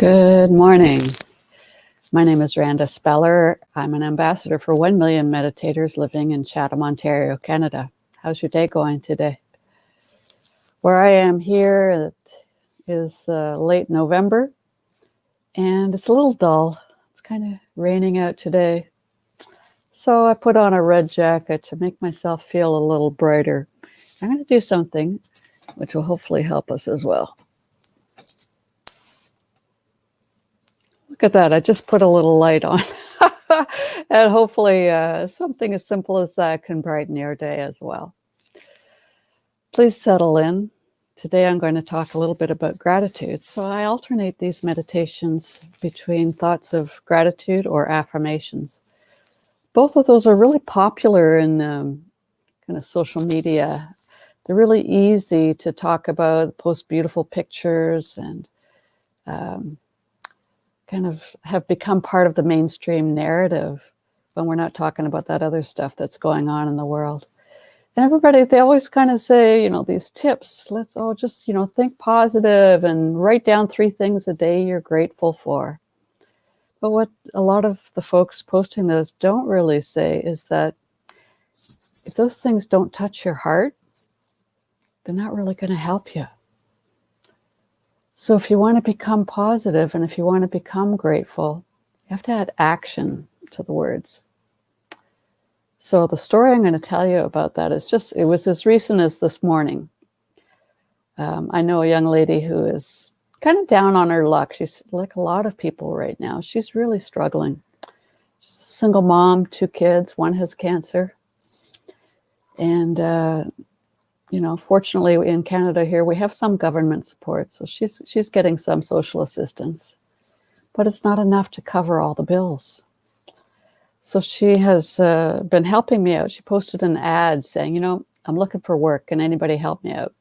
Good morning. My name is Randa Speller. I'm an ambassador for 1 million meditators living in Chatham, Ontario, Canada. How's your day going today? Where I am here, it is late November, and it's a little dull. It's kind of raining out today. So I put on a red jacket to make myself feel a little brighter. I'm going to do something which will hopefully help us as well. Look at that. I just put a little light on. And hopefully something as simple as that can brighten your day as well. Please settle in. Today I'm going to talk a little bit about gratitude. So I alternate these meditations between thoughts of gratitude or affirmations. Both of those are really popular in kind of social media. They're really easy to talk about, post beautiful pictures, and kind of have become part of the mainstream narrative when we're not talking about that other stuff that's going on in the world. And everybody, they always kind of say, these tips, let's all just, think positive and write down 3 things a day you're grateful for. But what a lot of the folks posting those don't really say is that if those things don't touch your heart, they're not really going to help you. So if you want to become positive and if you want to become grateful, you have to add action to the words. So the story I'm going to tell you about that it was as recent as this morning. I know a young lady who is kind of down on her luck. She's like a lot of people right now. She's really struggling. She's a single mom, 2 kids, one has cancer. And fortunately in Canada here, we have some government support. So she's getting some social assistance, but it's not enough to cover all the bills. So she has been helping me out. She posted an ad saying, I'm looking for work. Can anybody help me out?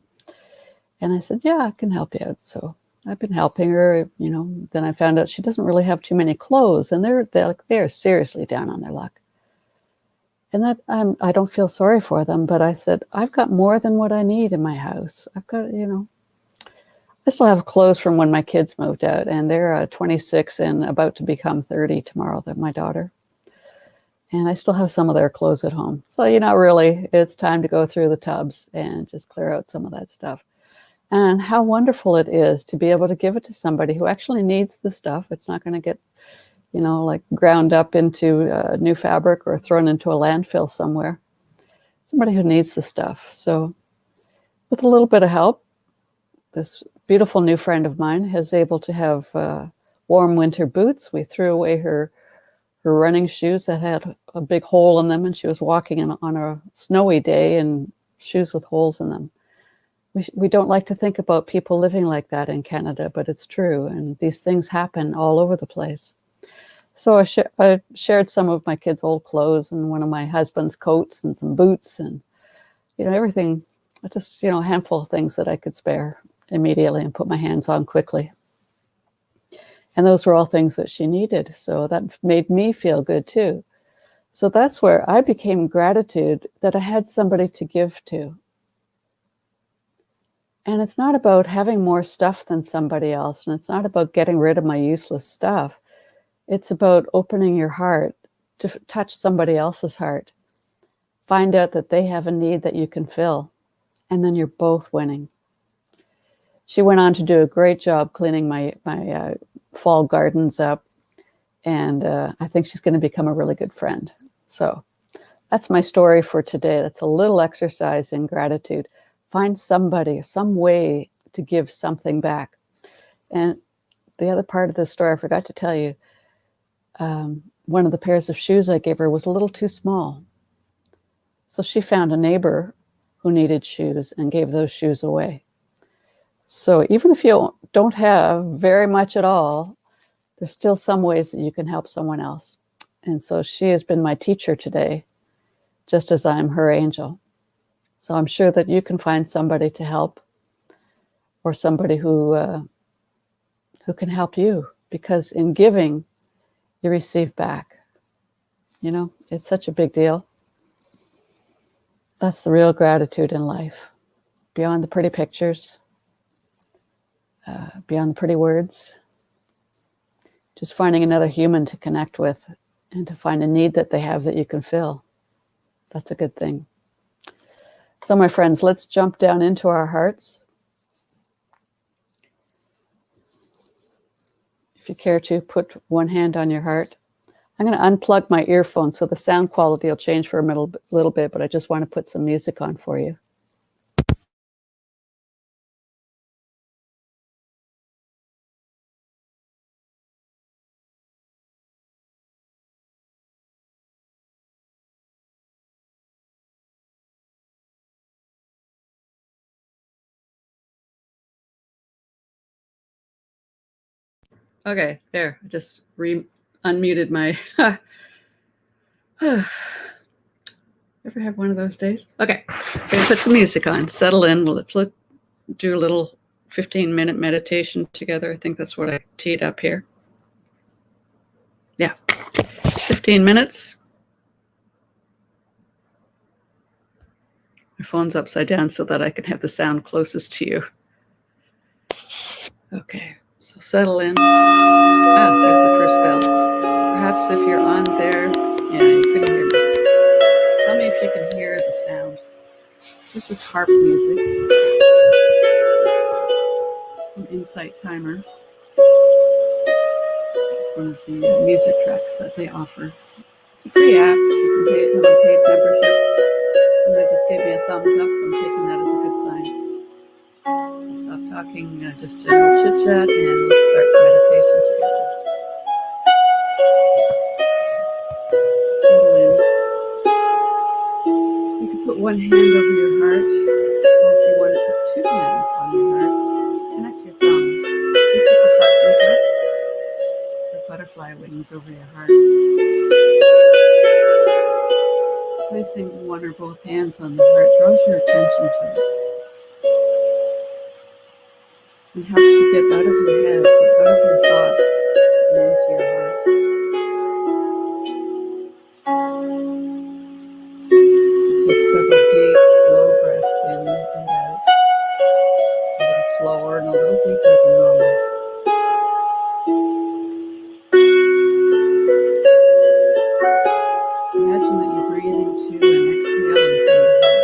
And I said, yeah, I can help you out. So I've been helping her, then I found out she doesn't really have too many clothes, and they're seriously down on their luck. And that I don't feel sorry for them, but I said, I've got more than what I need in my house. I've got, I still have clothes from when my kids moved out, and they're 26 and about to become 30 tomorrow, my daughter. And I still have some of their clothes at home. So, really, it's time to go through the tubs and just clear out some of that stuff. And how wonderful it is to be able to give it to somebody who actually needs the stuff. It's not going to get like ground up into new fabric or thrown into a landfill somewhere. Somebody who needs the stuff. So with a little bit of help, this beautiful new friend of mine is able to have warm winter boots. We threw away her running shoes that had a big hole in them, and she was walking on a snowy day in shoes with holes in them. We don't like to think about people living like that in Canada, but it's true. And these things happen all over the place. So I shared some of my kids' old clothes and one of my husband's coats and some boots and, everything, just, a handful of things that I could spare immediately and put my hands on quickly. And those were all things that she needed. So that made me feel good too. So that's where I became gratitude that I had somebody to give to. And it's not about having more stuff than somebody else. And it's not about getting rid of my useless stuff. It's about opening your heart to touch somebody else's heart. Find out that they have a need that you can fill. And then you're both winning. She went on to do a great job cleaning my fall gardens up. And I think she's going to become a really good friend. So that's my story for today. That's a little exercise in gratitude. Find somebody, some way to give something back. And the other part of the story I forgot to tell you, one of the pairs of shoes I gave her was a little too small. So she found a neighbor who needed shoes and gave those shoes away. So even if you don't have very much at all, there's still some ways that you can help someone else. And so she has been my teacher today, just as I'm her angel. So I'm sure that you can find somebody to help, or somebody who can help you, because in giving, you receive back. It's such a big deal. That's the real gratitude in life. Beyond the pretty pictures, beyond the pretty words, Just finding another human to connect with and to find a need that they have that you can fill. That's a good thing. So, my friends, let's jump down into our hearts. If you care to, put one hand on your heart. I'm going to unplug my earphones so the sound quality will change for a little bit, but I just want to put some music on for you. Okay, there. I just unmuted my... Ever have one of those days? Okay, going to put some music on. Settle in. Well, let's do a little 15-minute meditation together. I think that's what I teed up here. Yeah, 15 minutes. My phone's upside down so that I can have the sound closest to you. Okay, so settle in. There's the first bell. Perhaps if you're on there, yeah, you couldn't hear me. Tell me if you can hear the sound. This is harp music from Insight Timer. It's one of the music tracks that they offer. It's a free app. You can have a paid membership. Somebody just gave me a thumbs up, so I'm taking that as a good sign. I'll stop talking, just general chit-chat, and let's start the meditation together. Settle in. You can put one hand over your heart, or if you want to put two hands on your heart, connect your thumbs. This is a heart mudra. It's like butterfly wings over your heart. Placing one or both hands on the heart draws your attention to it and helps you get out of your head, so out of your thoughts and into your heart. Take several deep, slow breaths in and out, a little slower and a little deeper than normal. Imagine that you're breathing to and exhaling from the heart.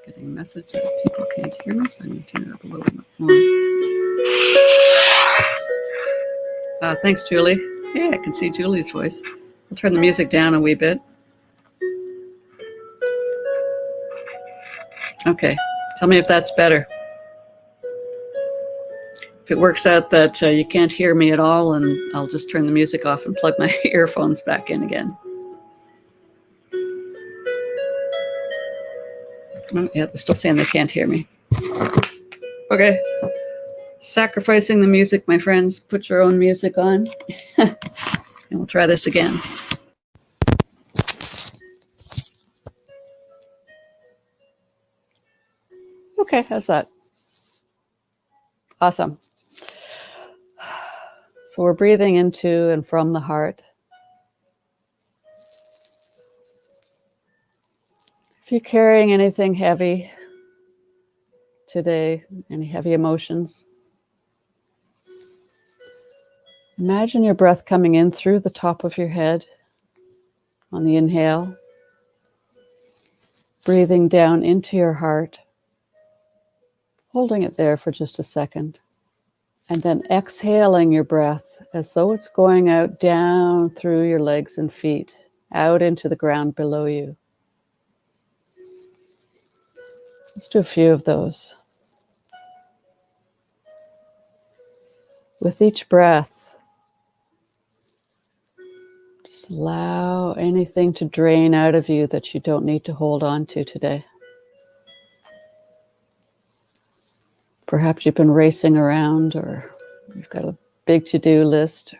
Getting a message that people can't hear me, so I need to turn it up a little bit more. Thanks, Julie. Yeah, I can see Julie's voice. I'll turn the music down a wee bit. Okay, tell me if that's better. If it works out that you can't hear me at all, and I'll just turn the music off and plug my earphones back in again. Oh, yeah, they're still saying they can't hear me. Okay. Sacrificing the music, my friends. Put your own music on. And we'll try this again. Okay, how's that? Awesome. So we're breathing into and from the heart. If you're carrying anything heavy today, any heavy emotions, imagine your breath coming in through the top of your head on the inhale, breathing down into your heart, holding it there for just a second, and then exhaling your breath as though it's going out down through your legs and feet, out into the ground below you. Let's do a few of those. With each breath, just allow anything to drain out of you that you don't need to hold on to today. Perhaps you've been racing around, or you've got a big to-do list,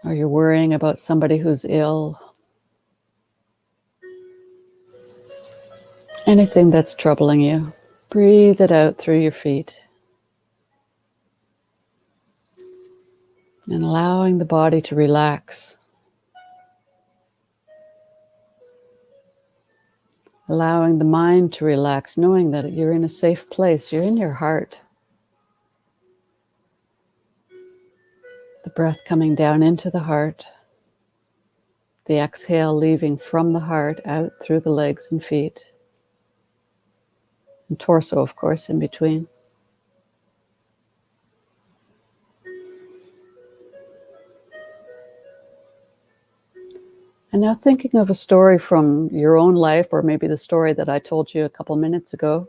or you're worrying about somebody who's ill. Anything that's troubling you, breathe it out through your feet. And allowing the body to relax. Allowing the mind to relax, knowing that you're in a safe place, you're in your heart. The breath coming down into the heart, the exhale leaving from the heart out through the legs and feet, and torso, of course, in between. And now thinking of a story from your own life, or maybe the story that I told you a couple minutes ago,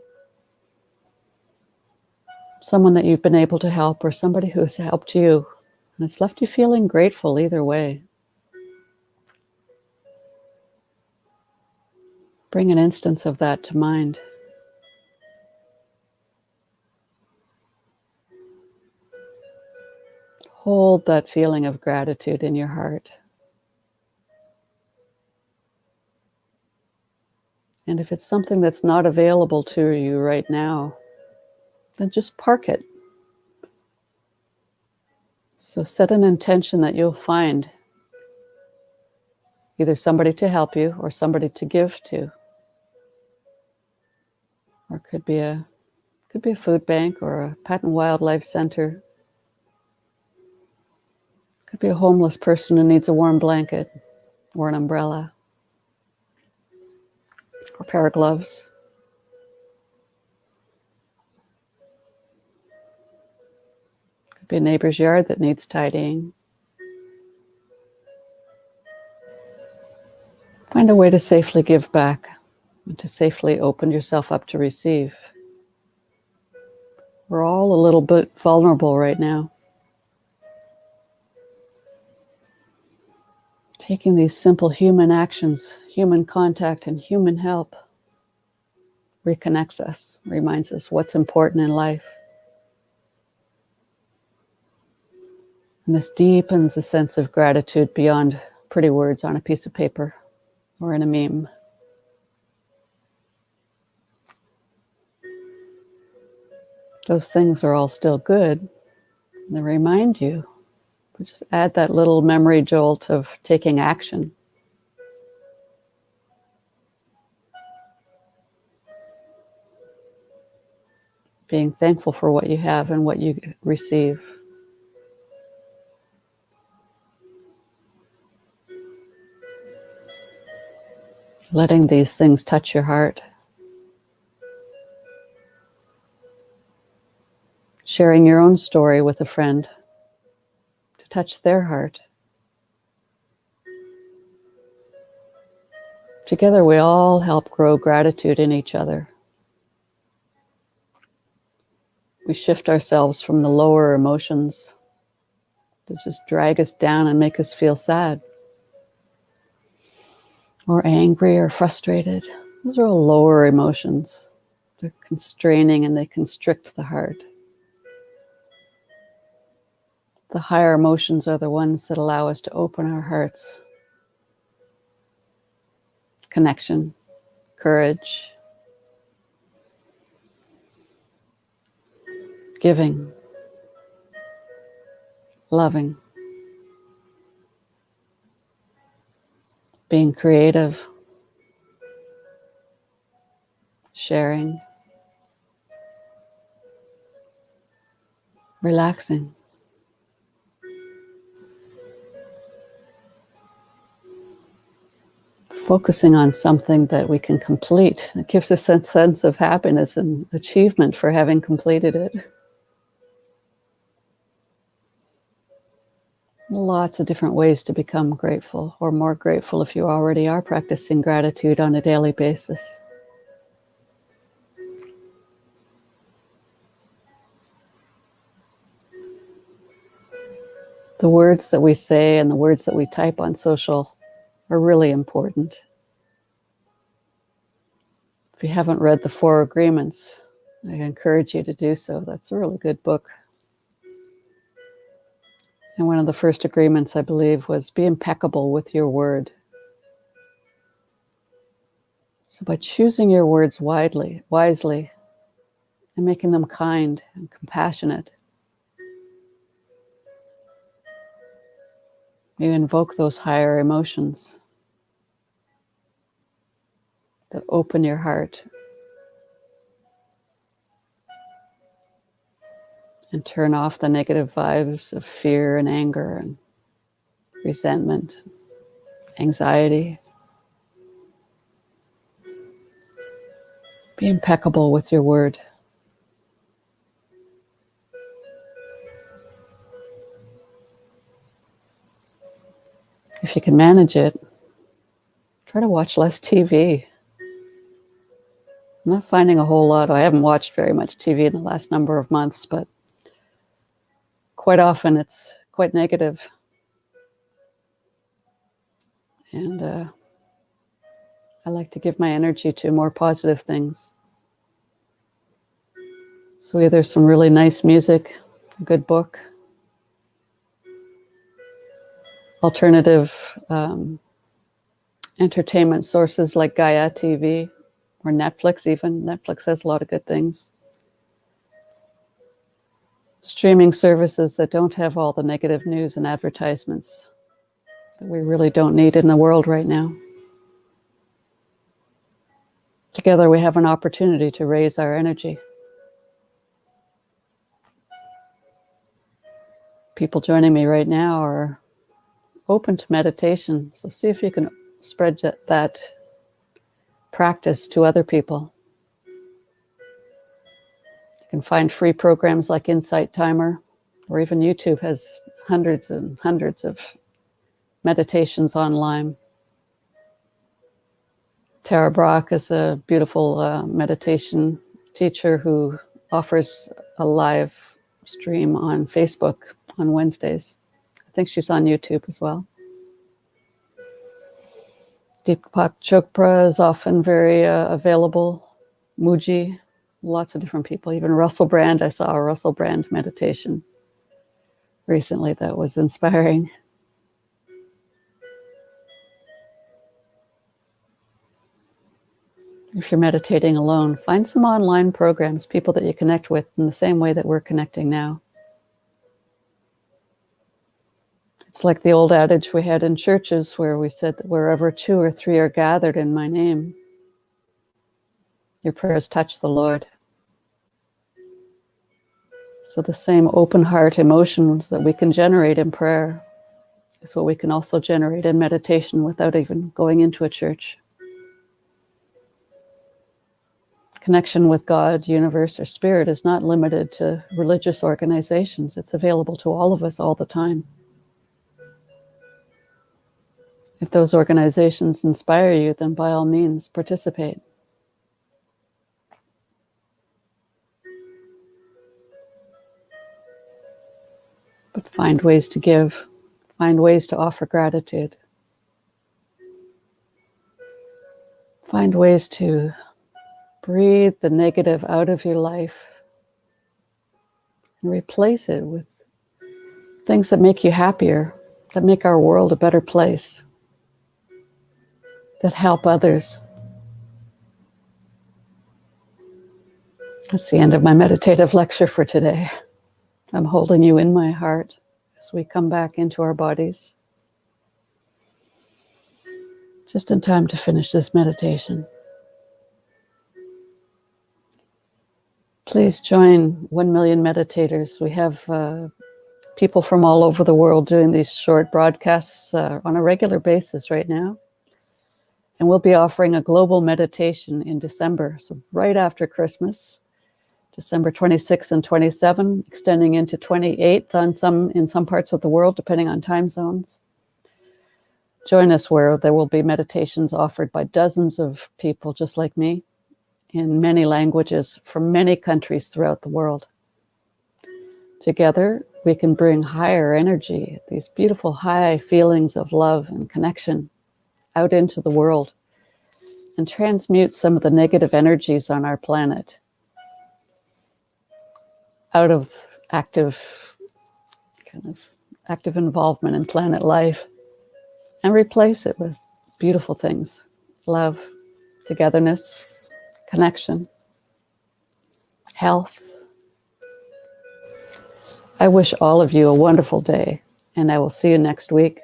someone that you've been able to help or somebody who's helped you, and it's left you feeling grateful either way. Bring an instance of that to mind. Hold that feeling of gratitude in your heart. And if it's something that's not available to you right now, then just park it. So set an intention that you'll find either somebody to help you or somebody to give to. Or it could be a food bank or a pet and wildlife center. It could be a homeless person who needs a warm blanket or an umbrella or a pair of gloves. It could be a neighbor's yard that needs tidying. Find a way to safely give back and to safely open yourself up to receive. We're all a little bit vulnerable right now. Taking these simple human actions, human contact, and human help reconnects us, reminds us what's important in life. And this deepens a sense of gratitude beyond pretty words on a piece of paper or in a meme. Those things are all still good. And they remind you, but just add that little memory jolt of taking action. Being thankful for what you have and what you receive. Letting these things touch your heart. Sharing your own story with a friend to touch their heart. Together we all help grow gratitude in each other. We shift ourselves from the lower emotions that just drag us down and make us feel sad or angry or frustrated. Those are all lower emotions. They're constraining and they constrict the heart. The higher emotions are the ones that allow us to open our hearts. Connection, courage, giving, loving, being creative, sharing, relaxing. Focusing on something that we can complete. It gives us a sense of happiness and achievement for having completed it. Lots of different ways to become grateful, or more grateful if you already are practicing gratitude on a daily basis. The words that we say and the words that we type on social are really important. If you haven't read the 4 Agreements, I encourage you to do so. That's a really good book. And one of the first agreements, I believe, was be impeccable with your word. So by choosing your words wisely, and making them kind and compassionate, you invoke those higher emotions that open your heart and turn off the negative vibes of fear and anger and resentment, anxiety. Be impeccable with your word. If you can manage it, try to watch less TV. I'm not finding a whole lot. I haven't watched very much TV in the last number of months, but quite often it's quite negative. And I like to give my energy to more positive things. So either some really nice music, a good book, alternative entertainment sources like Gaia TV or Netflix even. Netflix has a lot of good things. Streaming services that don't have all the negative news and advertisements that we really don't need in the world right now. Together we have an opportunity to raise our energy. People joining me right now are open to meditation, so see if you can spread that practice to other people. You can find free programs like Insight Timer, or even YouTube has hundreds and hundreds of meditations online. Tara Brach is a beautiful meditation teacher who offers a live stream on Facebook on Wednesdays. I think she's on YouTube as well. Deepak Chopra is often very available. Muji, lots of different people. Even Russell Brand, I saw a Russell Brand meditation recently that was inspiring. If you're meditating alone, find some online programs, people that you connect with in the same way that we're connecting now. It's like the old adage we had in churches where we said that wherever 2 or 3 are gathered in my name, your prayers touch the Lord. So the same open heart emotions that we can generate in prayer is what we can also generate in meditation without even going into a church. Connection with God, universe, or spirit is not limited to religious organizations. It's available to all of us all the time. If those organizations inspire you, then by all means, participate. But find ways to give, find ways to offer gratitude. Find ways to breathe the negative out of your life and replace it with things that make you happier, that make our world a better place, that help others. That's the end of my meditative lecture for today. I'm holding you in my heart as we come back into our bodies. Just in time to finish this meditation. Please join 1 million meditators. We have people from all over the world doing these short broadcasts on a regular basis right now. And we'll be offering a global meditation in December, so right after Christmas, December 26th and 27th, extending into 28th in some parts of the world, depending on time zones. Join us where there will be meditations offered by dozens of people just like me in many languages from many countries throughout the world. Together, we can bring higher energy, these beautiful high feelings of love and connection out into the world and transmute some of the negative energies on our planet out of active involvement in planet life and replace it with beautiful things, love, togetherness, connection, health. I wish all of you a wonderful day, and I will see you next week.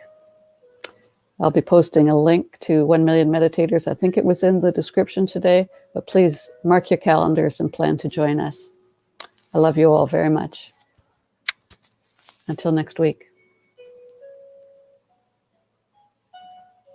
I'll be posting a link to 1 Million Meditators. I think it was in the description today, but please mark your calendars and plan to join us. I love you all very much. Until next week.